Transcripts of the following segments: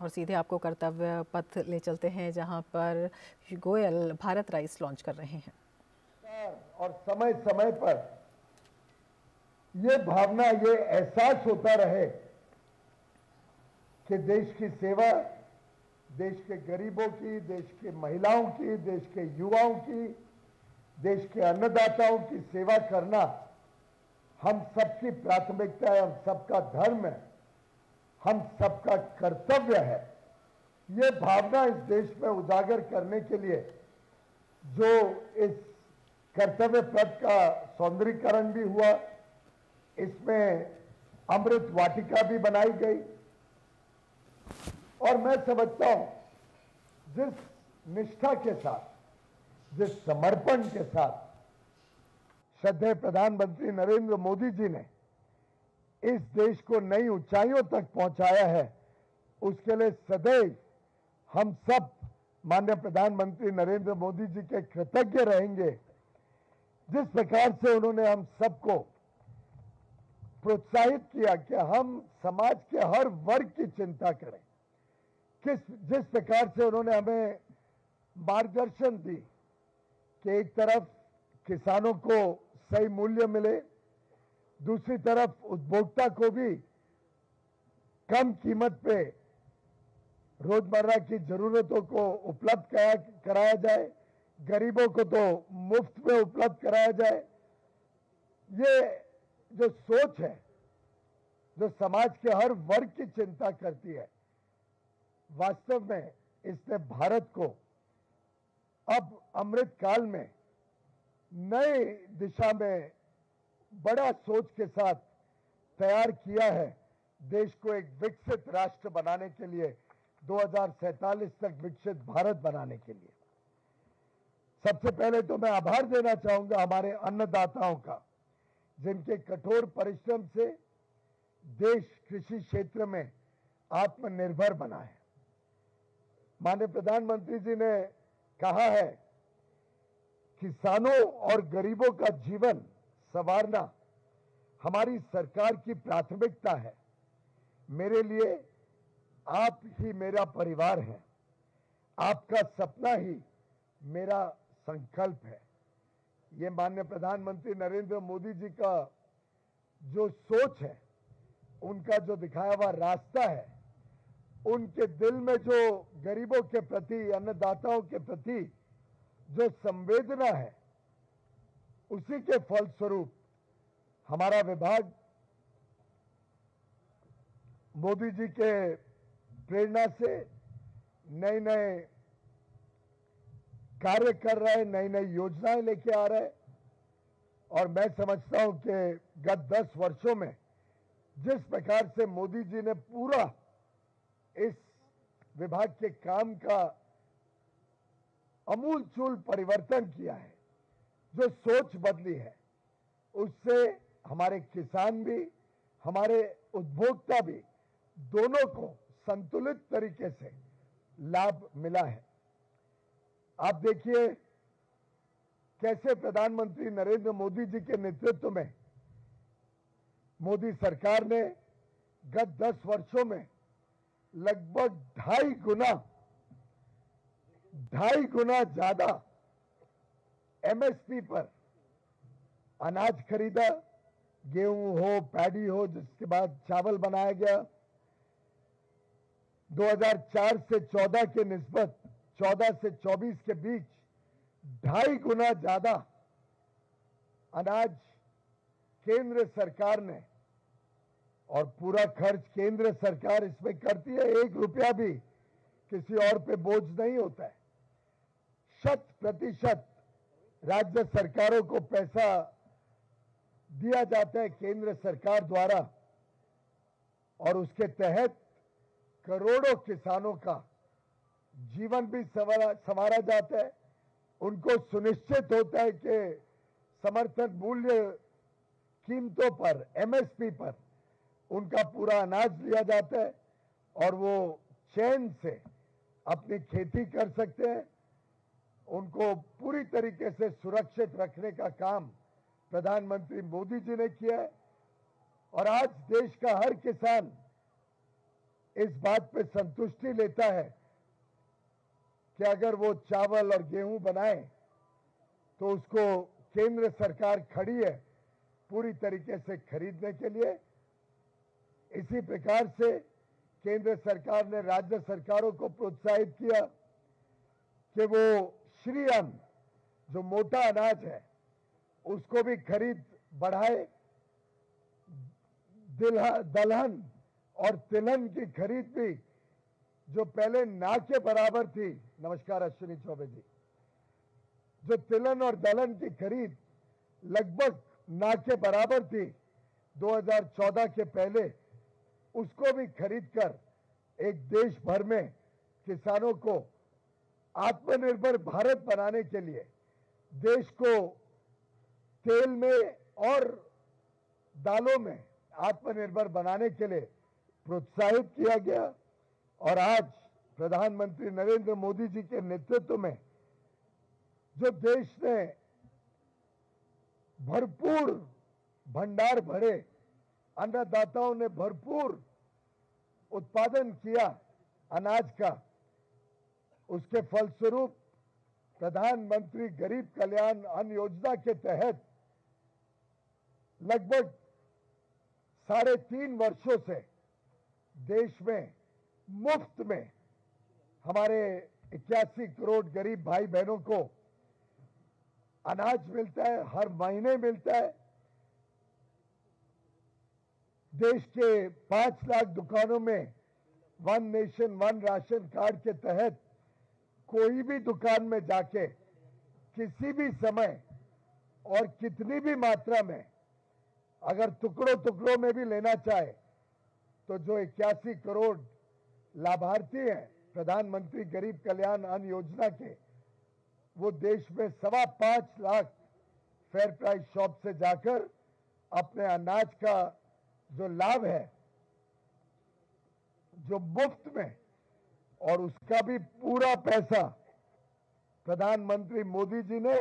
और सीधे आपको कर्तव्य पथ ले चलते हैं जहां पर गोयल भारत राइस लॉन्च कर रहे हैं। और समय समय पर ये भावना, ये एहसास होता रहे कि देश की सेवा, देश के गरीबों की, देश के महिलाओं की, देश के युवाओं की, देश के अन्नदाताओं की सेवा करना हम सबकी प्राथमिकता है, हम सबका धर्म है, हम सबका कर्तव्य है। ये भावना इस देश में उजागर करने के लिए जो इस कर्तव्य पथ का सौंदर्यीकरण भी हुआ, इसमें अमृत वाटिका भी बनाई गई और मैं समझता हूं जिस निष्ठा के साथ, जिस समर्पण के साथ श्रद्धेय प्रधानमंत्री नरेंद्र मोदी जी ने इस देश को नई ऊंचाइयों तक पहुंचाया है, उसके लिए सदैव हम सब माननीय प्रधानमंत्री नरेंद्र मोदी जी के कृतज्ञ रहेंगे। जिस प्रकार से उन्होंने हम सबको प्रोत्साहित किया कि हम समाज के हर वर्ग की चिंता करें, जिस प्रकार से उन्होंने हमें मार्गदर्शन दी कि एक तरफ किसानों को सही मूल्य मिले, दूसरी तरफ उपभोक्ता को भी कम कीमत पे रोजमर्रा की जरूरतों को उपलब्ध कराया जाए, गरीबों को तो मुफ्त में उपलब्ध कराया जाए। ये जो सोच है, जो समाज के हर वर्ग की चिंता करती है, वास्तव में इसने भारत को अब अमृत काल में नए दिशा में बड़ा सोच के साथ तैयार किया है। देश को एक विकसित राष्ट्र बनाने के लिए, 2047 तक विकसित भारत बनाने के लिए। सबसे पहले तो मैं आभार देना चाहूंगा हमारे अन्नदाताओं का, जिनके कठोर परिश्रम से देश कृषि क्षेत्र में आत्मनिर्भर बना है। माननीय प्रधानमंत्री जी ने कहा है, किसानों और गरीबों का जीवन संवारना हमारी सरकार की प्राथमिकता है। मेरे लिए आप ही मेरा परिवार है, आपका सपना ही मेरा संकल्प है। ये माननीय प्रधानमंत्री नरेंद्र मोदी जी का जो सोच है, उनका जो दिखाया हुआ रास्ता है, उनके दिल में जो गरीबों के प्रति, अन्नदाताओं के प्रति जो संवेदना है, उसी के फलस्वरूप हमारा विभाग मोदी जी के प्रेरणा से नए नए कार्य कर रहे हैं, नई नई योजनाएं लेके आ रहे हैं। और मैं समझता हूं कि गत 10 वर्षों में जिस प्रकार से मोदी जी ने पूरा इस विभाग के काम का अमूलचूल परिवर्तन किया है, जो सोच बदली है, उससे हमारे किसान भी, हमारे उपभोक्ता भी, दोनों को संतुलित तरीके से लाभ मिला है। आप देखिए कैसे प्रधानमंत्री नरेंद्र मोदी जी के नेतृत्व में मोदी सरकार ने गत 10 वर्षों में लगभग 2.5 गुना ज्यादा एमएसपी पर अनाज खरीदा, गेहूं हो, पैडी हो, जिसके बाद चावल बनाया गया। 2004 से 14 के निस्बत 14 से 24 के बीच 2.5 गुना ज्यादा अनाज केंद्र सरकार ने, और पूरा खर्च केंद्र सरकार इसमें करती है, 1 रुपया भी किसी और पे बोझ नहीं होता है। 100% राज्य सरकारों को पैसा दिया जाता है केंद्र सरकार द्वारा, और उसके तहत करोड़ों किसानों का जीवन भी संवारा जाता है। उनको सुनिश्चित होता है कि समर्थन मूल्य कीमतों पर, एमएसपी पर उनका पूरा अनाज लिया जाता है और वो चैन से अपनी खेती कर सकते हैं। उनको पूरी तरीके से सुरक्षित रखने का काम प्रधानमंत्री मोदी जी ने किया है। और आज देश का हर किसान इस बात पे संतुष्टि लेता है कि अगर वो चावल और गेहूं बनाए तो उसको केंद्र सरकार खड़ी है पूरी तरीके से खरीदने के लिए। इसी प्रकार से केंद्र सरकार ने राज्य सरकारों को प्रोत्साहित किया कि वो श्री अन्न जो मोटा अनाज है उसको भी खरीद बढ़ाए, दलहन और तिलहन की खरीद भी जो पहले ना के बराबर थी, नमस्कार अश्विनी चौबे जी, जो तिलहन और दलहन की खरीद लगभग ना के बराबर थी 2014 के पहले, उसको भी खरीदकर एक देश भर में किसानों को आत्मनिर्भर भारत बनाने के लिए देश को तेल में और दालों में आत्मनिर्भर बनाने के लिए प्रोत्साहित किया गया। और आज प्रधानमंत्री नरेंद्र मोदी जी के नेतृत्व में जो देश ने भरपूर भंडार भरे, अन्नदाताओं ने भरपूर उत्पादन किया अनाज का, उसके फलस्वरूप प्रधानमंत्री गरीब कल्याण अन्न योजना के तहत लगभग 3.5 वर्षों से देश में मुफ्त में हमारे 81 करोड़ गरीब भाई बहनों को अनाज मिलता है, हर महीने मिलता है। देश के 5 लाख दुकानों में one nation one ration card के तहत कोई भी दुकान में जाके किसी भी समय और कितनी भी मात्रा में अगर टुकड़ों टुकड़ों में भी लेना चाहे तो जो 81 करोड़ लाभार्थी हैं प्रधानमंत्री गरीब कल्याण अन्न योजना के, वो देश में 5.25 लाख फेयर प्राइस शॉप से जाकर अपने अनाज का जो लाभ है जो मुफ्त में, और उसका भी पूरा पैसा प्रधानमंत्री मोदी जी ने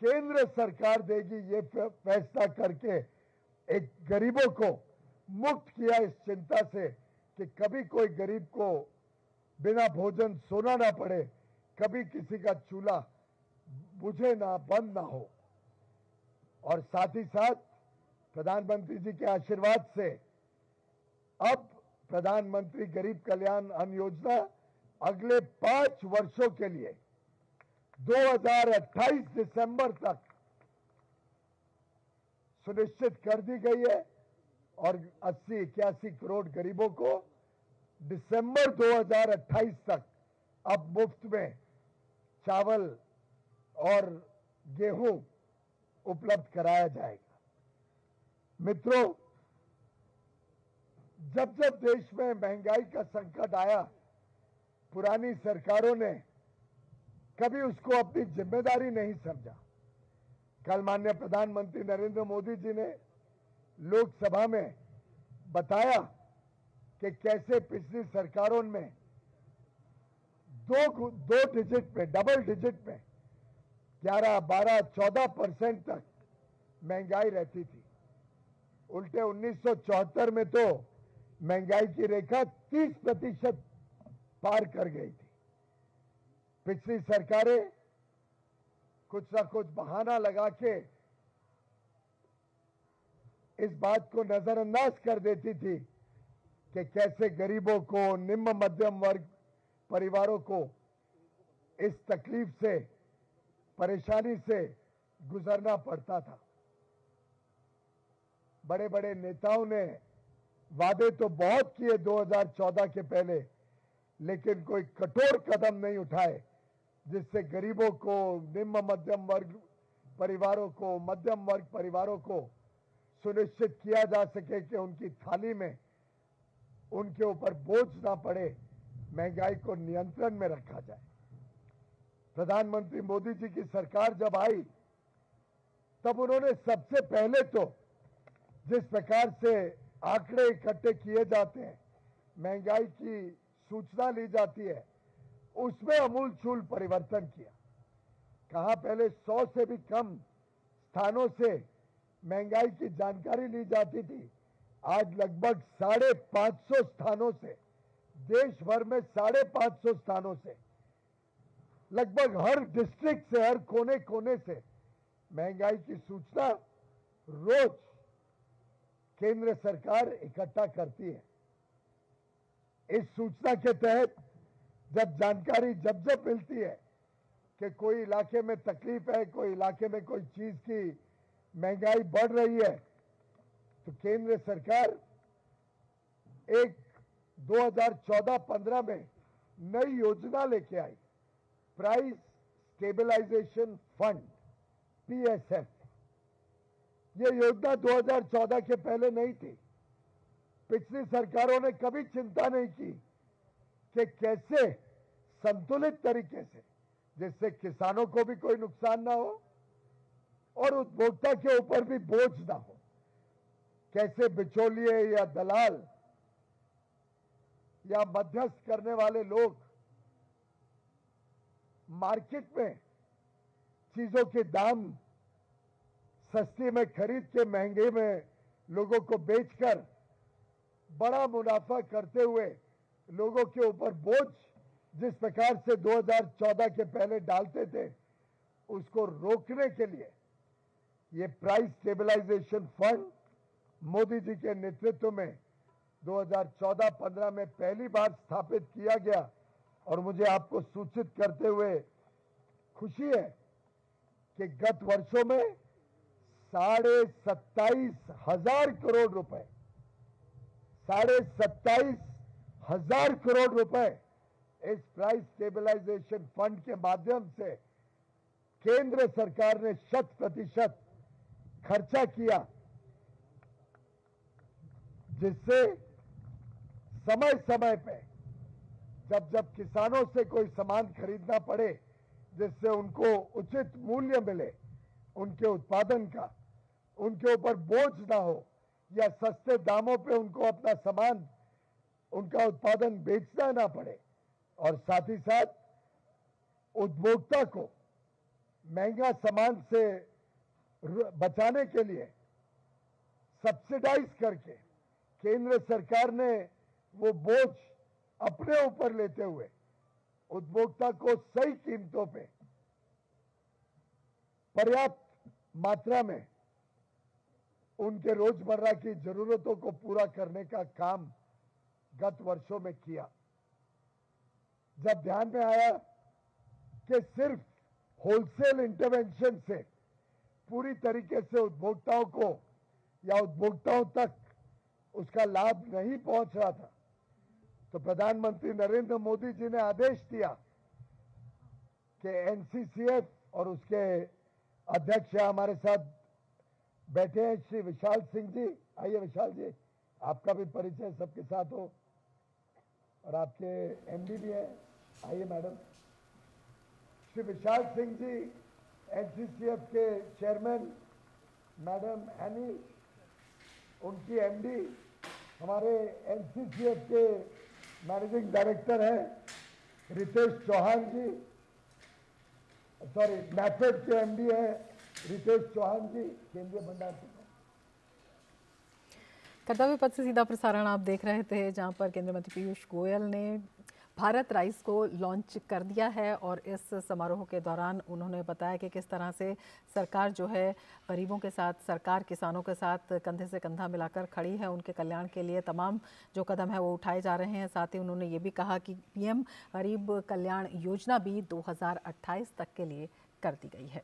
केंद्र सरकार देगी ये फैसला करके एक गरीबों को मुक्त किया इस चिंता से कि कभी कोई गरीब को बिना भोजन सोना ना पड़े, कभी किसी का चूल्हा बुझे ना, बंद ना हो। और साथ ही साथ प्रधानमंत्री जी के आशीर्वाद से अब प्रधानमंत्री गरीब कल्याण अन्न योजना अगले 5 वर्षों के लिए 2028 दिसंबर तक सुनिश्चित कर दी गई है और 80-81 करोड़ गरीबों को दिसंबर 2028 तक अब मुफ्त में चावल और गेहूं उपलब्ध कराया जाएगा। मित्रों, जब जब देश में महंगाई का संकट आया, पुरानी सरकारों ने कभी उसको अपनी जिम्मेदारी नहीं समझा। कल माननीय प्रधानमंत्री नरेंद्र मोदी जी ने लोकसभा में बताया कि कैसे पिछली सरकारों में दो डिजिट में, डबल डिजिट में 11, 12, 14% तक महंगाई रहती थी। उल्टे 1974 में तो महंगाई की रेखा 30% पार कर गई थी। पिछली सरकारें कुछ ना कुछ बहाना लगा के इस बात को नजरअंदाज कर देती थी कि कैसे गरीबों को, निम्न मध्यम वर्ग परिवारों को इस तकलीफ से, परेशानी से गुजरना पड़ता था। बड़े बड़े नेताओं ने वादे तो बहुत किए 2014 के पहले, लेकिन कोई कठोर कदम नहीं उठाए जिससे गरीबों को, निम्न मध्यम वर्ग परिवारों को, मध्यम वर्ग परिवारों को सुनिश्चित किया जा सके कि उनकी थाली में उनके ऊपर बोझ ना पड़े, महंगाई को नियंत्रण में रखा जाए। प्रधानमंत्री मोदी जी की सरकार जब आई तब उन्होंने सबसे पहले तो जिस प्रकार से आंकड़े इकट्ठे किए जाते हैं, महंगाई की सूचना ली जाती है, उसमें अमूलचूल परिवर्तन किया। कहा पहले 100 से भी कम स्थानों से महंगाई की जानकारी ली जाती थी, आज लगभग 550 स्थानों से देश भर में 550 स्थानों से, लगभग हर डिस्ट्रिक्ट से, हर कोने कोने से महंगाई की सूचना रोज केंद्र सरकार इकट्ठा करती है। इस सूचना के तहत जब जानकारी जब मिलती है कि कोई इलाके में तकलीफ है, कोई इलाके में कोई चीज की महंगाई बढ़ रही है, तो केंद्र सरकार एक 2014-15 में नई योजना लेके आई, प्राइस स्टेबलाइजेशन फंड, पीएसएफ। ये योजना 2014 के पहले नहीं थी। पिछली सरकारों ने कभी चिंता नहीं की कि कैसे संतुलित तरीके से, जिससे किसानों को भी कोई नुकसान ना हो और उपभोक्ता के ऊपर भी बोझ ना हो, कैसे बिचौलिए या दलाल या मध्यस्थ करने वाले लोग मार्केट में चीजों के दाम सस्ती में खरीद के महंगे में लोगों को बेचकर बड़ा मुनाफा करते हुए लोगों के ऊपर बोझ जिस प्रकार से 2014 के पहले डालते थे, उसको रोकने के लिए ये price stabilization fund Modi ji के नेतृत्व में 2014-15 में पहली बार स्थापित किया गया। और मुझे आपको सूचित करते हुए खुशी है कि गत वर्षों में 27,500 करोड़ रुपए, 27,500 करोड़ रुपए इस प्राइस स्टेबलाइजेशन फंड के माध्यम से केंद्र सरकार ने 100% खर्चा किया, जिससे समय समय पे जब किसानों से कोई सामान खरीदना पड़े, जिससे उनको उचित मूल्य मिले, उनके उत्पादन का, उनके ऊपर बोझ ना हो या सस्ते दामों पे उनको अपना सामान, उनका उत्पादन बेचना ना पड़े, और साथ ही साथ उपभोक्ता को महंगा सामान से बचाने के लिए सब्सिडाइज करके केंद्र सरकार ने वो बोझ अपने ऊपर लेते हुए उपभोक्ता को सही कीमतों पे पर्याप्त मात्रा में उनके रोजमर्रा की जरूरतों को पूरा करने का काम गत वर्षों में किया। जब ध्यान में आया कि सिर्फ होलसेल इंटरवेंशन से पूरी तरीके से उपभोक्ताओं को या उपभोक्ताओं तक उसका लाभ नहीं पहुंच रहा था, तो प्रधानमंत्री नरेंद्र मोदी जी ने आदेश दिया कि एनसीसीएफ, और उसके अध्यक्ष हमारे साथ बैठे हैं श्री विशाल सिंह जी। आइए विशाल जी, आपका भी परिचय सबके साथ हो, और आपके एमडी भी हैं। आइए मैडम। श्री विशाल सिंह जी एनसीसीएफ के चेयरमैन, मैडम एनी उनकी एमडी, हमारे एनसीसीएफ के मैनेजिंग डायरेक्टर हैं रितेश चौहान जी, सॉरी नैफेड के एमडी हैं रितेश चौहान जी, केंद्रीय भंडार। कर्तव्य पथ से सीधा प्रसारण आप देख रहे थे, जहां पर केंद्रीय मंत्री पीयूष गोयल ने भारत राइस को लॉन्च कर दिया है, और इस समारोह के दौरान उन्होंने बताया कि किस तरह से सरकार जो है गरीबों के साथ, सरकार किसानों के साथ कंधे से कंधा मिलाकर खड़ी है। उनके कल्याण के लिए तमाम जो कदम है वो उठाए जा रहे हैं। साथ ही उन्होंने ये भी कहा कि पीएम गरीब कल्याण योजना भी 2028 तक के लिए कर दी गई है।